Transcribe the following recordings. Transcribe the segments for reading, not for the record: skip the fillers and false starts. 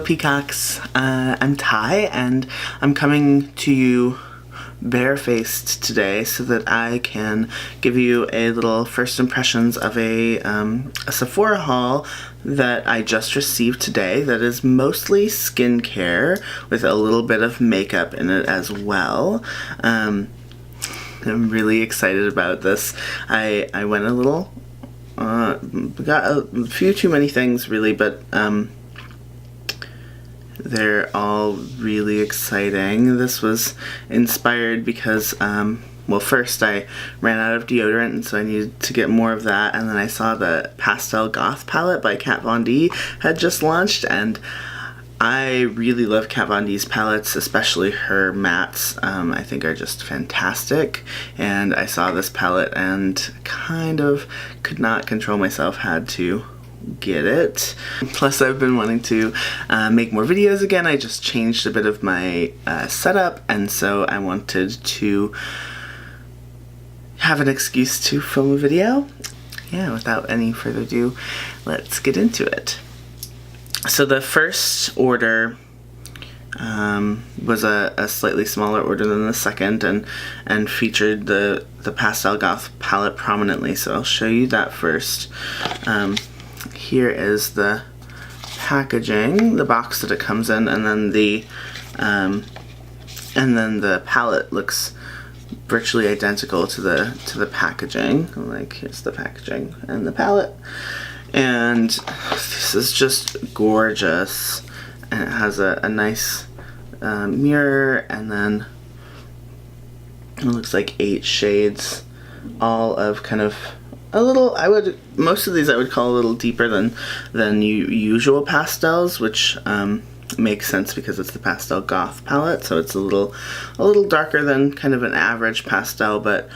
Peacocks, I'm Ty, and I'm coming to you barefaced today so that I can give you a little first impressions of a Sephora haul that I just received today that is mostly skincare with a little bit of makeup in it as well. I'm really excited about this. I went a little, got a few too many things really, but they're all really exciting. This was inspired because, well, first I ran out of deodorant, and so I needed to get more of that, and then I saw the Pastel Goth Palette by Kat Von D had just launched, and I really love Kat Von D's palettes, especially her mattes. I think are just fantastic, and I saw this palette and kind of could not control myself, had to get it. Plus, I've been wanting to make more videos again. I just changed a bit of my setup, and so I wanted to have an excuse to film a video. Yeah, without any further ado, let's get into it. So the first order was a slightly smaller order than the second, and featured the Pastel Goth palette prominently, so I'll show you that first. Here is the packaging, the box that it comes in, and then the palette looks virtually identical to the packaging. Like, here's the packaging and the palette, and this is just gorgeous. And it has a nice mirror, and then it looks like 8 shades, all of kind of a little, most of these I would call a little deeper than usual pastels, which makes sense because it's the Pastel Goth palette, so it's a little darker than kind of an average pastel, but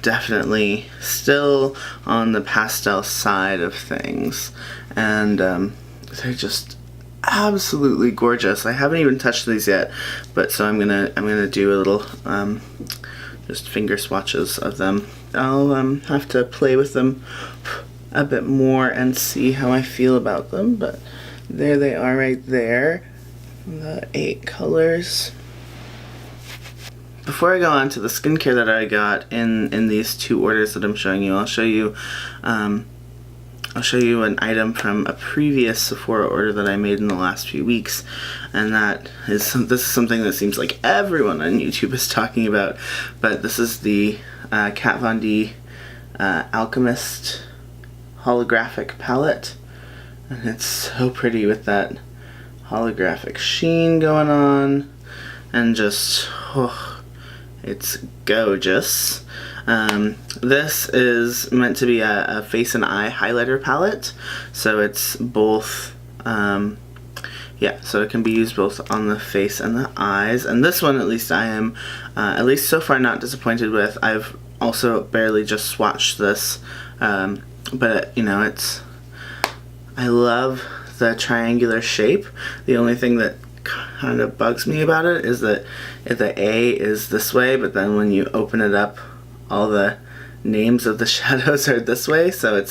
definitely still on the pastel side of things. And they're just absolutely gorgeous. I haven't even touched these yet, but so I'm gonna do a little just finger swatches of them. I'll have to play with them a bit more and see how I feel about them, but there they are right there, the 8 colors. Before I go on to the skincare that I got in these 2 orders that I'm showing you, I'll show you an item from a previous Sephora order that I made in the last few weeks, and this is something that seems like everyone on YouTube is talking about, but this is the Kat Von D Alchemist Holographic palette, and it's so pretty with that holographic sheen going on, and just, oh, it's gorgeous. This is meant to be a face and eye highlighter palette, so it's both, yeah, so it can be used both on the face and the eyes, and this one at least I am, at least so far, not disappointed with. I've also barely just swatched this, but you know, I love the triangular shape. The only thing that kind of bugs me about it is that the A is this way, but then when you open it up, all the names of the shadows are this way, so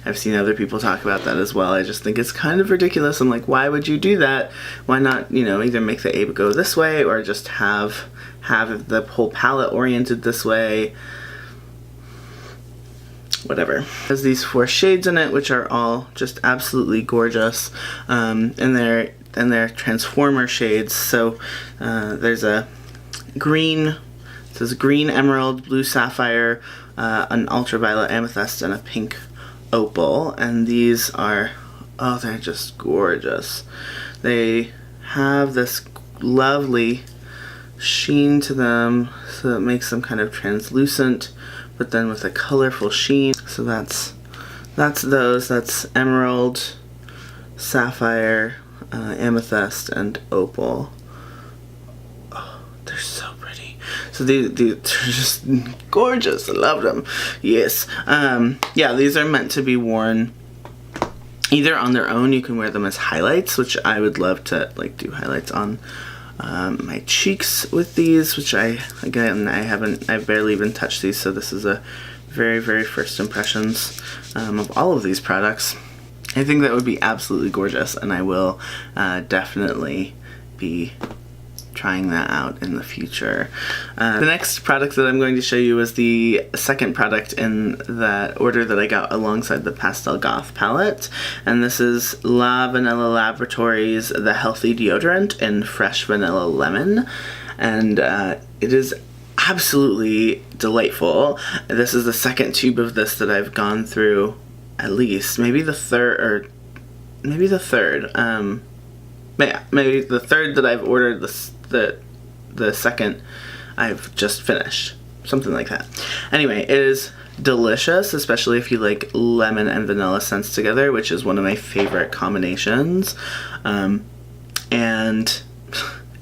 I've seen other people talk about that as well. I just think it's kind of ridiculous. I'm like, why would you do that? Why not, you know, either make the A go this way or just have the whole palette oriented this way? Whatever. It has these 4 shades in it, which are all just absolutely gorgeous, and they're transformer shades. So there's a green, it says green emerald, blue sapphire, an ultraviolet amethyst, and a pink opal, and these are, oh, they're just gorgeous. They have this lovely sheen to them, so it makes them kind of translucent, but then with a colorful sheen. So that's those. That's emerald, sapphire, amethyst, and opal. Oh, they're so pretty. So they're just gorgeous. I love them. Yes. Yeah, these are meant to be worn either on their own. You can wear them as highlights, which I would love to like do highlights on my cheeks with these, which I've barely even touched these, so this is a very, very first impressions of all of these products. I think that would be absolutely gorgeous, and I will definitely be trying that out in the future. The next product that I'm going to show you is the second product in that order that I got alongside the Pastel Goth Palette, and this is LaVanila Laboratories The Healthy Deodorant in Fresh Vanilla Lemon, and it is absolutely delightful. This is the second tube of this that I've gone through, at least maybe the third, yeah, maybe the third that I've ordered. The second I've just finished, something like that. Anyway, it is delicious, especially if you like lemon and vanilla scents together, which is one of my favorite combinations. And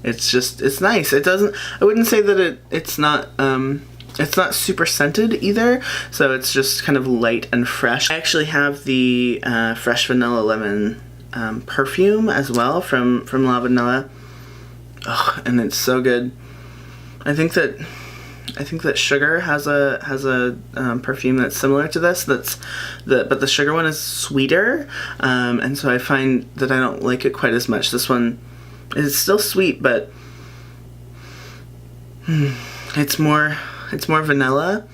it's nice. I wouldn't say that it's not super scented either, so it's just kind of light and fresh. I actually have the Fresh Vanilla Lemon perfume as well from LaVanila. Oh, and it's so good. I think that Sugar has a perfume that's similar to this. But the Sugar one is sweeter, and so I find that I don't like it quite as much. This one is still sweet, but it's more vanilla.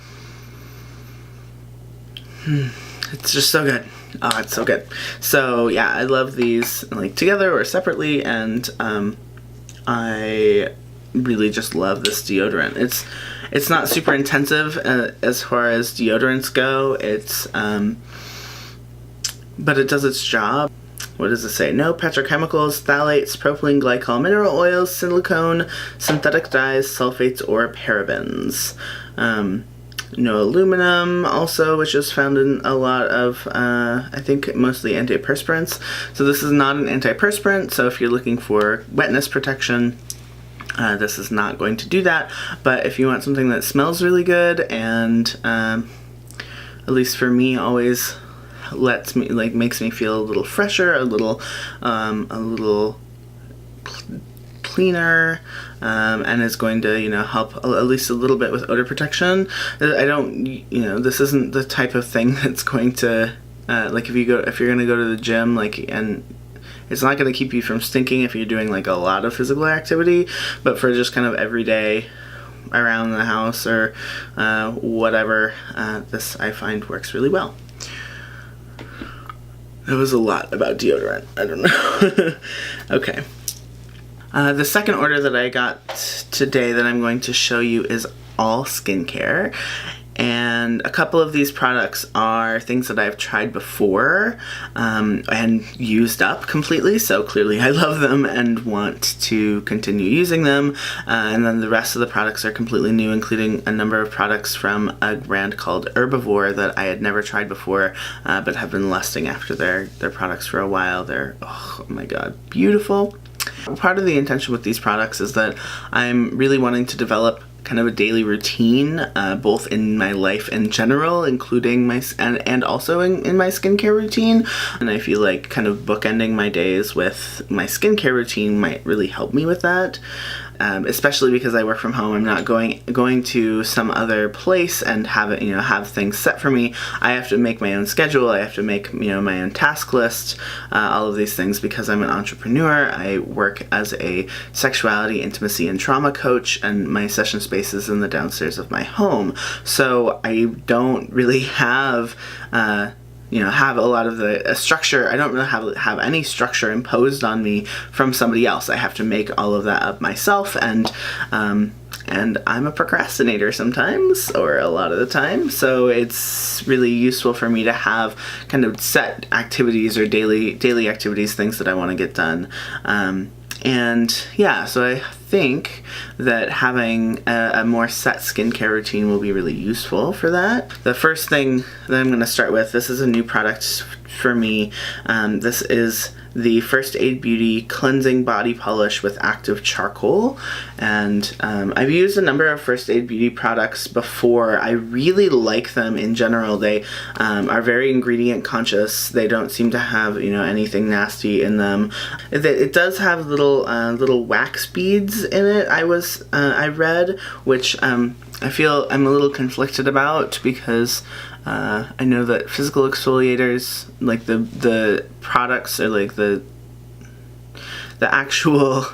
It's just so good. Oh, it's so good. So yeah, I love these like together or separately, and I really just love this deodorant. It's not super intensive as far as deodorants go. But it does its job. What does it say? No petrochemicals, phthalates, propylene glycol, mineral oils, silicone, synthetic dyes, sulfates, or parabens. No aluminum also, which is found in a lot of, I think mostly antiperspirants. So this is not an antiperspirant, so if you're looking for wetness protection, this is not going to do that. But if you want something that smells really good and, at least for me, always makes me feel a little fresher, a little cleaner, and is going to, help at least a little bit with odor protection. This isn't the type of thing that's going to, if you're going to go to the gym, and it's not going to keep you from stinking if you're doing a lot of physical activity, but for just kind of everyday around the house or whatever, this I find works really well. That was a lot about deodorant. I don't know. Okay. The second order that I got today that I'm going to show you is all skincare. And a couple of these products are things that I've tried before and used up completely, so clearly I love them and want to continue using them. And then the rest of the products are completely new, including a number of products from a brand called Herbivore that I had never tried before, but have been lusting after their products for a while. They're, oh my god, beautiful. Part of the intention with these products is that I'm really wanting to develop kind of a daily routine, both in my life in general, including and also in my skincare routine. And I feel like kind of bookending my days with my skincare routine might really help me with that. Especially because I work from home, I'm not going to some other place and have things set for me. I have to make my own schedule. I have to make my own task list. All of these things because I'm an entrepreneur. I work as a sexuality, intimacy, and trauma coach, and my session space is in the downstairs of my home. So I don't really have a lot of the structure. I don't really have any structure imposed on me from somebody else. I have to make all of that up myself, and I'm a procrastinator sometimes, or a lot of the time, so it's really useful for me to have kind of set activities or daily activities, things that I want to get done. And yeah, so I think that having a more set skincare routine will be really useful for that. The first thing that I'm going to start with, this is a new product for me. This is the First Aid Beauty Cleansing Body Polish with Active Charcoal. And I've used a number of First Aid Beauty products before. I really like them in general. They are very ingredient conscious. They don't seem to have anything nasty in them. It does have little wax beads in it. I read, which I feel I'm a little conflicted about because I know that physical exfoliators, like the products or like the actual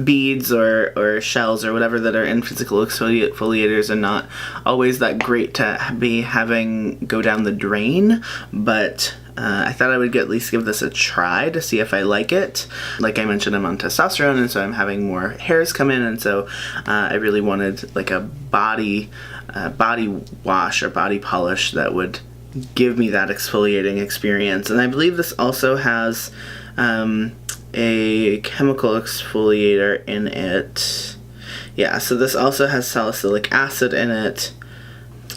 beads or shells or whatever that are in physical exfoliators are not always that great to be having go down the drain, but I thought I would at least give this a try to see if I like it. Like I mentioned, I'm on testosterone, and so I'm having more hairs come in, and so I really wanted like a body wash or body polish that would give me that exfoliating experience. And I believe this also has a chemical exfoliator in it. Yeah, so this also has salicylic acid in it,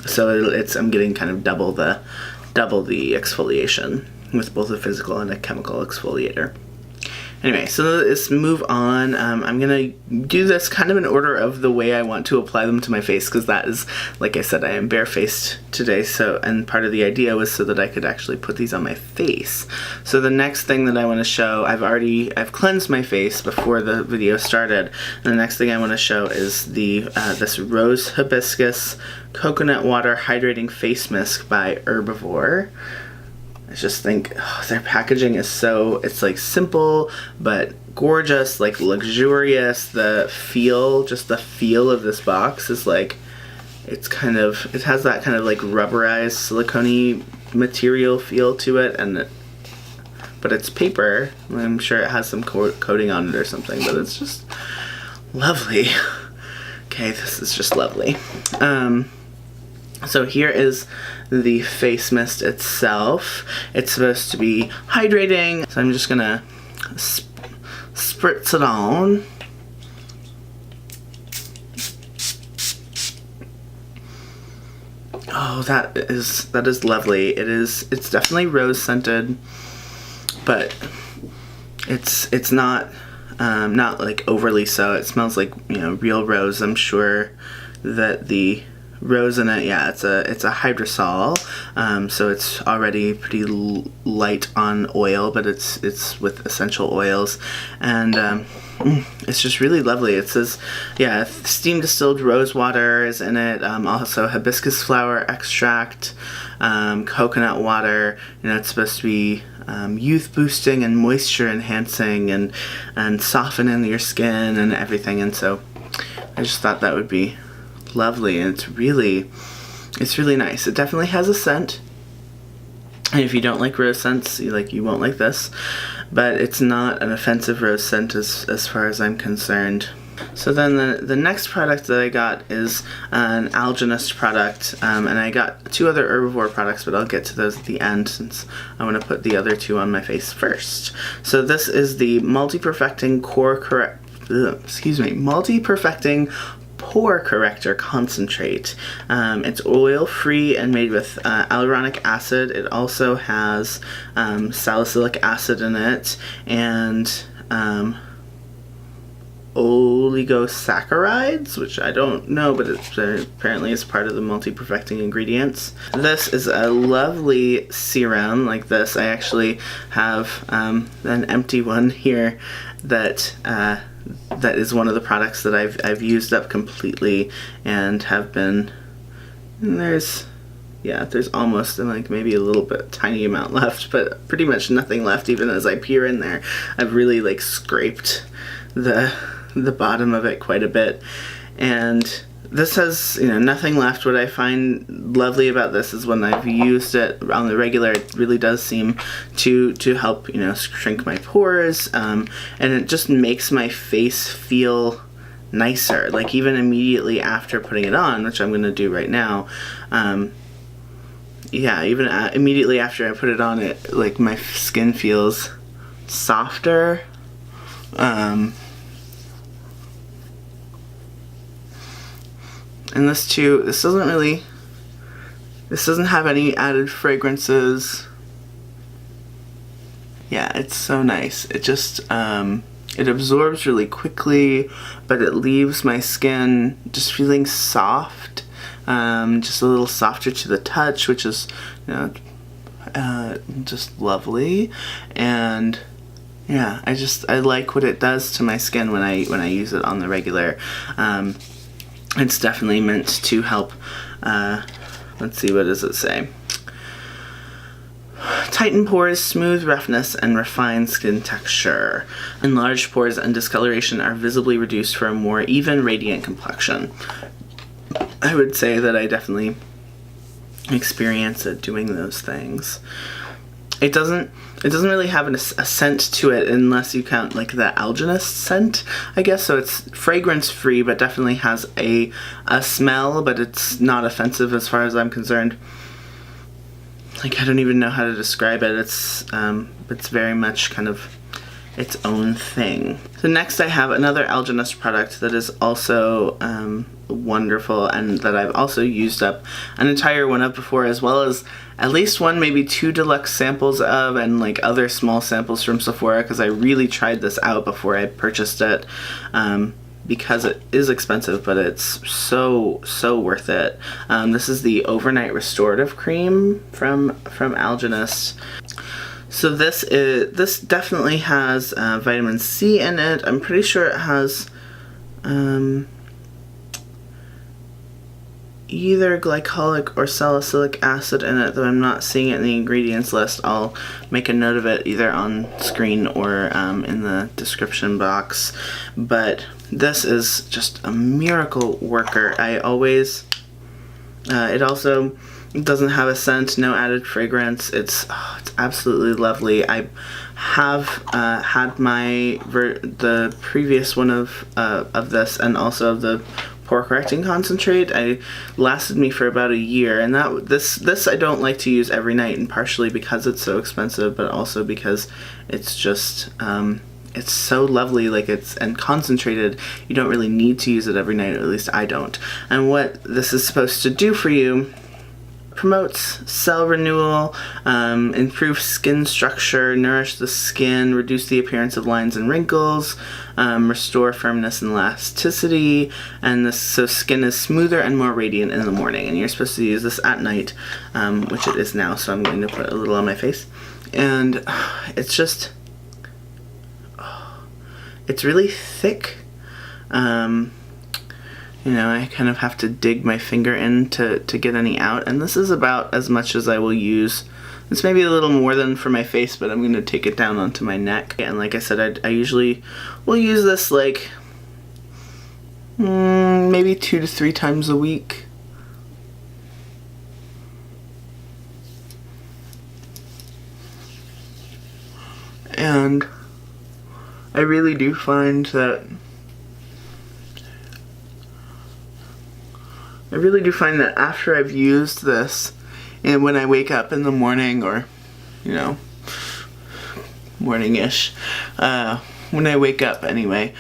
so I'm getting kind of double the exfoliation with both a physical and a chemical exfoliator. Anyway, so let's move on. I'm gonna do this kind of in order of the way I want to apply them to my face, because that is, like I said, I am barefaced today, so, and part of the idea was so that I could actually put these on my face. So the next thing that I want to show, I've cleansed my face before the video started, and the next thing I want to show is this Rose Hibiscus Coconut Water Hydrating Face Mist by Herbivore. I just think their packaging is it's like simple but gorgeous, like luxurious. The feel of this box is like, it has that kind of like rubberized silicone material feel to it, but it's paper. I'm sure it has some coating on it or something, but it's just lovely. Okay, this is just lovely. So here is the face mist itself. It's supposed to be hydrating, so I'm just gonna spritz it on. Oh, that is lovely. It's definitely rose scented, but it's not like overly so. It smells like, you know, real rose. I'm sure that the rose in it, yeah, it's a hydrosol, so it's already pretty light on oil, but it's with essential oils, and it's just really lovely. It says, yeah, steam distilled rose water is in it, also hibiscus flower extract, coconut water. You know, it's supposed to be youth boosting and moisture enhancing and softening your skin and everything, and so I just thought that would be lovely, and it's really nice. It definitely has a scent, and if you don't like rose scents, you won't like this, but it's not an offensive rose scent as far as I'm concerned. So then the next product that I got is an Algenist product, and I got two other Herbivore products, but I'll get to those at the end since I want to put the other two on my face first. So this is the Multi-Perfecting Pore Corrector Concentrate. It's oil-free and made with hyaluronic acid. It also has salicylic acid in it, and oligosaccharides, which I don't know, but it apparently is part of the multi-perfecting ingredients. This is a lovely serum like this. I actually have an empty one here that is one of the products that I've used up completely and have been, and there's almost like maybe a little bit tiny amount left, but pretty much nothing left even as I peer in there. I've really like scraped the bottom of it quite a bit, and this has, you know, nothing left. What I find lovely about this is when I've used it on the regular, it really does seem to help, you know, shrink my pores, and it just makes my face feel nicer, like even immediately after putting it on, which I'm going to do right now. Yeah, even immediately after I put it on, it, like, my skin feels softer. And this too, this doesn't have any added fragrances. Yeah, it's so nice. It just, it absorbs really quickly, but it leaves my skin just feeling soft, just a little softer to the touch, which is, you know, just lovely. And yeah, I like what it does to my skin when I use it on the regular. It's definitely meant to help, let's see, what does it say? tighten pores, smooth roughness, and refine skin texture. Enlarged pores and discoloration are visibly reduced for a more even, radiant complexion. I would say that I definitely experience it doing those things. It doesn't really have a scent to it unless you count like the Algenist scent, I guess. So it's fragrance free, but definitely has a smell, but it's not offensive as far as I'm concerned. Like, I don't even know how to describe it. It's very much kind of its own thing. So next I have another Algenist product that is also wonderful and that I've also used up an entire one of before, as well as at least one, maybe two deluxe samples of, and like other small samples from Sephora, because I really tried this out before I purchased it, because it is expensive, but it's so worth it. This is the Overnight Restorative Cream from Algenist. So this definitely has vitamin C in it. I'm pretty sure it has either glycolic or salicylic acid in it, though I'm not seeing it in the ingredients list. I'll make a note of it either on screen or in the description box. But this is just a miracle worker. I always, it also doesn't have a scent, no added fragrance. It's absolutely lovely. I have had the previous one of this, and also of the pore correcting concentrate. I lasted me for about a year, and this I don't like to use every night, and partially because it's so expensive, but also because it's just it's so lovely, like and concentrated. You don't really need to use it every night, or at least I don't. And what this is supposed to do for you: promotes cell renewal, improve skin structure, nourish the skin, reduce the appearance of lines and wrinkles, restore firmness and elasticity, and so skin is smoother and more radiant in the morning. And you're supposed to use this at night, which it is now, so I'm going to put a little on my face. And it's just, it's really thick. You know, I kind of have to dig my finger in to get any out, and this is about as much as I will use. It's maybe a little more than for my face, but I'm going to take it down onto my neck. And like I said, I usually will use this like maybe 2 to 3 times a week. And I really do find that after I've used this, and when I wake up in the morning, or, you know, morning-ish, when I wake up anyway,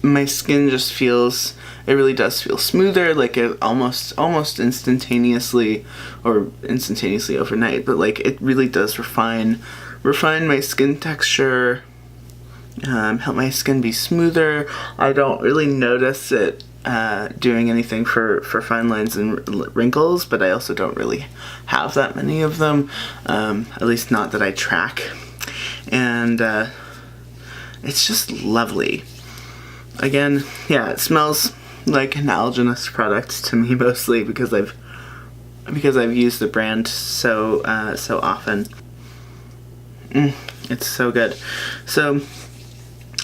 my skin just feels, it really does feel smoother, like it almost instantaneously, or instantaneously overnight, but like it really does refine my skin texture, help my skin be smoother. I don't really notice it doing anything for fine lines and wrinkles, but I also don't really have that many of them, at least not that I track. And it's just lovely. Again, yeah, it smells like an Algenist product to me, mostly because I've used the brand so often. It's so good. So,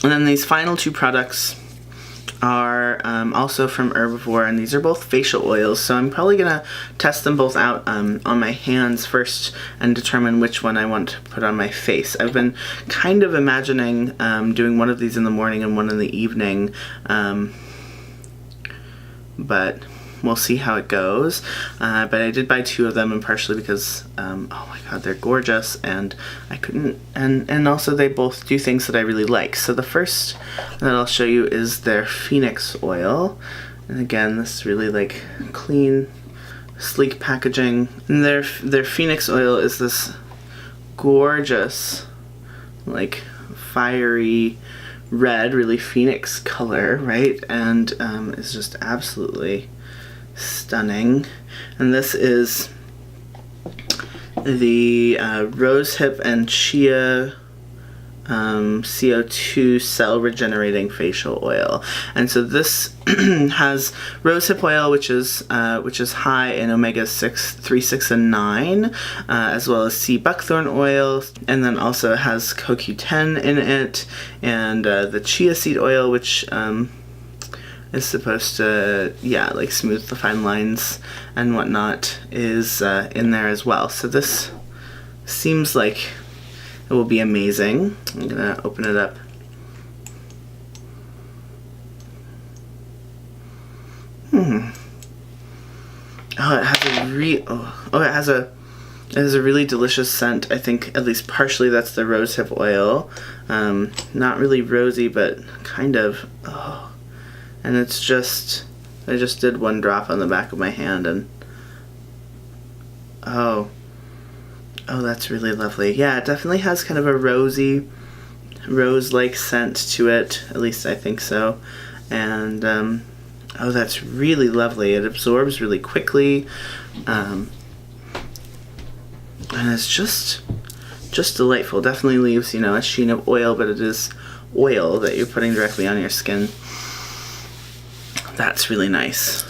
and then these final 2 products are also from Herbivore, and these are both facial oils, so I'm probably gonna test them both out on my hands first and determine which one I want to put on my face. I've been kind of imagining doing one of these in the morning and one in the evening, but we'll see how it goes. But I did buy 2 of them, and partially because oh my god, they're gorgeous, and I couldn't, and also they both do things that I really like. So the first that I'll show you is their Phoenix oil, and again, this really like clean, sleek packaging. And their Phoenix oil is this gorgeous, like fiery red, really phoenix color, right? And it's just absolutely stunning. And this is the rosehip and chia CO2 cell regenerating facial oil. And so this has rosehip oil, which is high in omega-6, 3, 6, and 9, as well as sea buckthorn oil, and then also it has CoQ10 in it, and the chia seed oil, which is supposed to, like smooth the fine lines and whatnot, is in there as well. So this seems like it will be amazing. I'm gonna open it up. Oh, it has a really delicious scent. I think at least partially that's the rosehip oil. Not really rosy, but kind of. Oh, and it's just, I just did one drop on the back of my hand, and oh, that's really lovely. Yeah, it definitely has kind of a rosy, rose-like scent to it. At least I think so. And oh, that's really lovely. It absorbs really quickly, and it's just delightful. Definitely leaves, a sheen of oil, but it is oil that you're putting directly on your skin. That's really nice.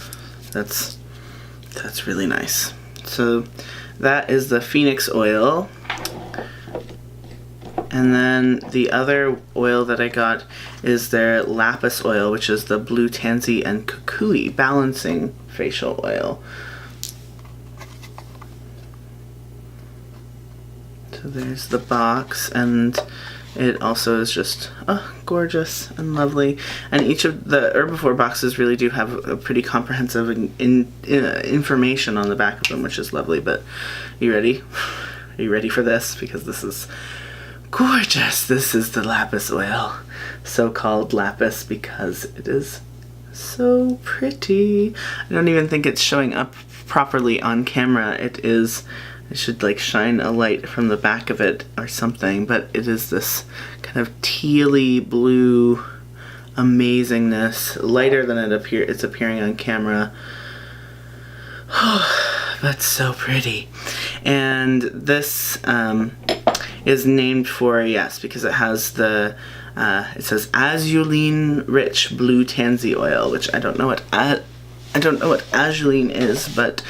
That's really nice. So that is the Phoenix oil. And then the other oil that I got is their Lapis oil, which is the Blue Tansy and Kukui Balancing Facial Oil. So there's the box, and it also is just gorgeous and lovely. And each of the Herbivore boxes really do have a pretty comprehensive information on the back of them, which is lovely. But you ready? Are you ready for this? Because this is gorgeous. This is the Lapis oil, so-called Lapis because it is so pretty. I don't even think it's showing up properly on camera. I should like shine a light from the back of it or something, but it is this kind of tealy blue amazingness, lighter than it's appearing on camera. That's so pretty. And this is named for, because it has it says azulene rich blue tansy oil, which I don't know what azulene is, but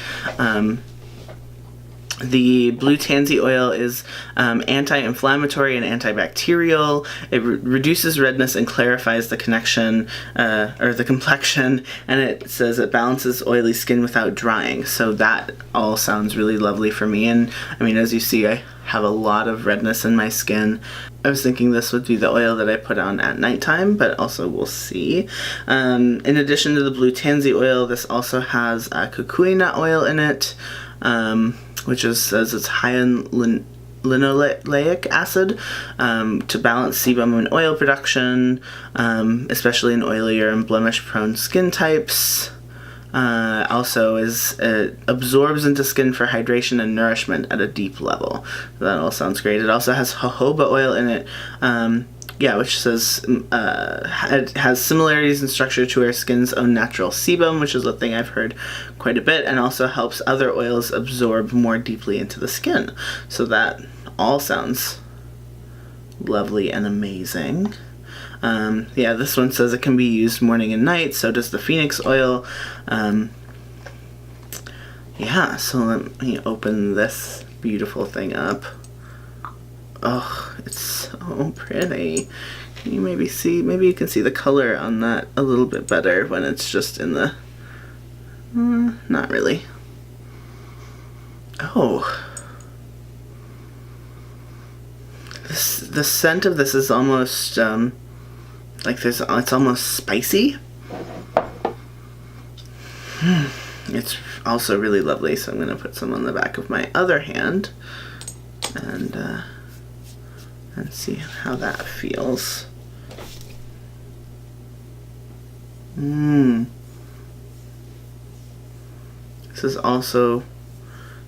the blue tansy oil is anti-inflammatory and antibacterial. It reduces redness and clarifies the connection, or the complexion, and it says it balances oily skin without drying. So that all sounds really lovely for me. And I mean, as you see, I have a lot of redness in my skin. I was thinking this would be the oil that I put on at nighttime, but also we'll see. In addition to the blue tansy oil, this also has kukui nut oil in it, which says it's high in linoleic acid to balance sebum and oil production, especially in oilier and blemish-prone skin types. Also absorbs into skin for hydration and nourishment at a deep level. That all sounds great. It also has jojoba oil in it, which says it has similarities in structure to our skin's own natural sebum, which is a thing I've heard quite a bit, and also helps other oils absorb more deeply into the skin. So that all sounds lovely and amazing. This one says it can be used morning and night, so does the Phoenix oil. So let me open this beautiful thing up. Oh, it's so pretty. Can you maybe you can see the color on that a little bit better when it's just in the, not really. Oh. The scent of this is almost, it's almost spicy. It's also really lovely, so I'm going to put some on the back of my other hand and see how that feels. This is also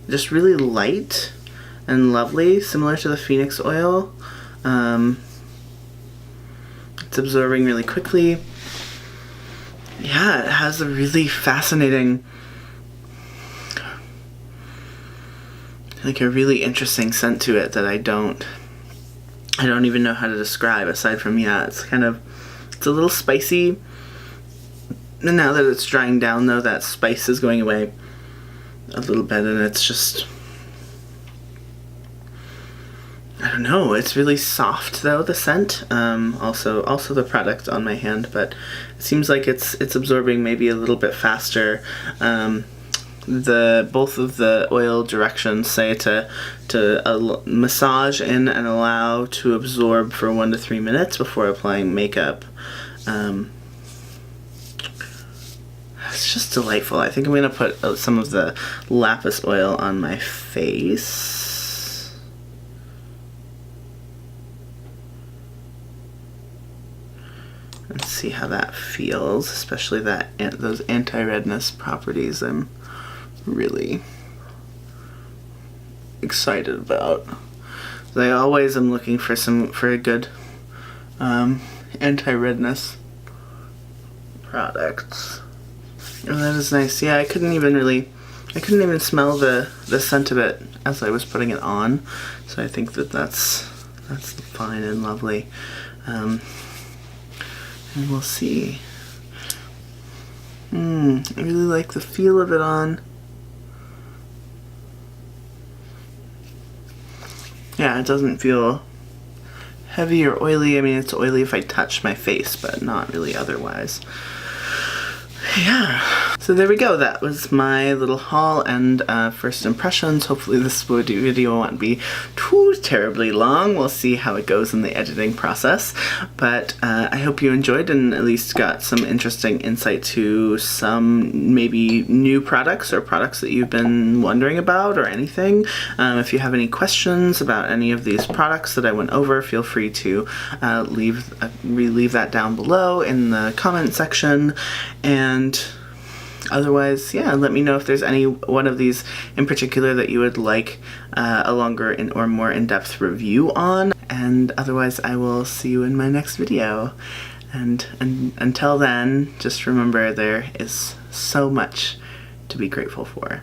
just really light and lovely, similar to the Phoenix oil. It's absorbing really quickly. Yeah, it has a really fascinating, a really interesting scent to it that I don't I don't even know how to describe aside from, yeah, it's a little spicy. And now that it's drying down though, that spice is going away a little bit, and it's just, I don't know, it's really soft though, the scent. Also the product on my hand, but it seems like it's absorbing maybe a little bit faster. Both of the oil directions say to massage in and allow to absorb for 1 to 3 minutes before applying makeup. It's just delightful. I think I'm gonna put some of the Lapis oil on my face. And see how that feels, especially those anti-redness properties I'm really excited about. I always am looking for a good anti-redness products. Oh, that is nice. Yeah, I couldn't even smell the scent of it as I was putting it on. So I think that's fine and lovely. And we'll see. I really like the feel of it on. Yeah, it doesn't feel heavy or oily. I mean, it's oily if I touch my face, but not really otherwise. Yeah, so there we go. That was my little haul and first impressions. Hopefully this video won't be too terribly long. We'll see how it goes in the editing process, but I hope you enjoyed and at least got some interesting insight to some maybe new products or products that you've been wondering about or anything. If you have any questions about any of these products that I went over, feel free to leave that down below in the comment section. And otherwise, yeah, let me know if there's any one of these in particular that you would like a longer or more in-depth review on. And otherwise, I will see you in my next video. And until then, just remember there is so much to be grateful for.